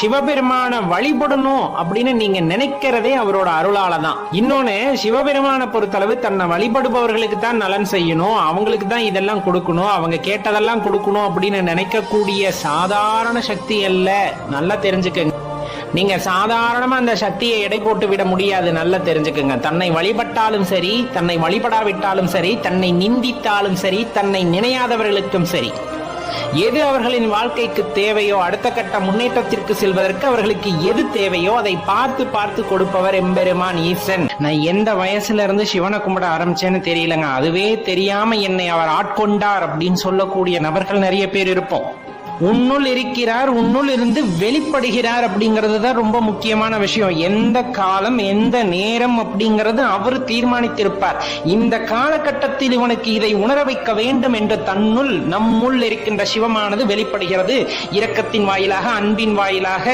சிவபெருமான வழிபடணும் அப்படின்னு நீங்க நினைக்கிறதே அவரோட அருளால தான். இன்னொன்னு, சிவபெருமான பொறுத்தளவு தன்னை வழிபடுபவர்களுக்கு தான் நலன் செய்யணும், அவங்களுக்கு தான் இதெல்லாம் கொடுக்கணும், அவங்க கேட்டதெல்லாம் கொடுக்கணும் அப்படின்னு நினைக்கக்கூடிய சாதாரண சக்தி அல்ல. நல்லா தெரிஞ்சுக்கங்க. நீங்க சாதாரணமா அந்த சக்தியை எடை போட்டு விட முடியாது. நல்லா தெரிஞ்சுக்குங்க. தன்னை வழிபட்டாலும் சரி, தன்னை வழிபடாவிட்டாலும் சரி, தன்னை நிந்தித்தாலும் சரி, தன்னை நினையாதவர்களுக்கும் சரி, எது அவர்களின் வாழ்க்கைக்கு தேவையோ, அடுத்த கட்ட முன்னேற்றத்திற்கு செல்வதற்கு அவர்களுக்கு எது தேவையோ அதை பார்த்து பார்த்து கொடுப்பவர் எம்பெருமான் ஈசன். நான் எந்த வயசுல இருந்து சிவனை கும்பிட ஆரம்பிச்சேன்னு தெரியலங்க. அதுவே தெரியாம என்னை அவர் ஆட்கொண்டார் அப்படின்னு சொல்லக்கூடிய நபர்கள் நிறைய பேர் இருப்போம். உன்னுள் இருக்கிறார், உன்னுள் இருந்து வெளிப்படுகிறார் அப்படிங்கிறது தான் ரொம்ப முக்கியமான விஷயம். எந்த காலம் எந்த நேரம் அப்படிங்கிறது அவர் தீர்மானித்திருப்பார். இந்த காலகட்டத்தில் இவனுக்கு இதை உணர வைக்க வேண்டும் என்று தன்னுள் நம்முள் இருக்கின்ற சிவமானது வெளிப்படுகிறது. இரக்கத்தின் வாயிலாக, அன்பின் வாயிலாக,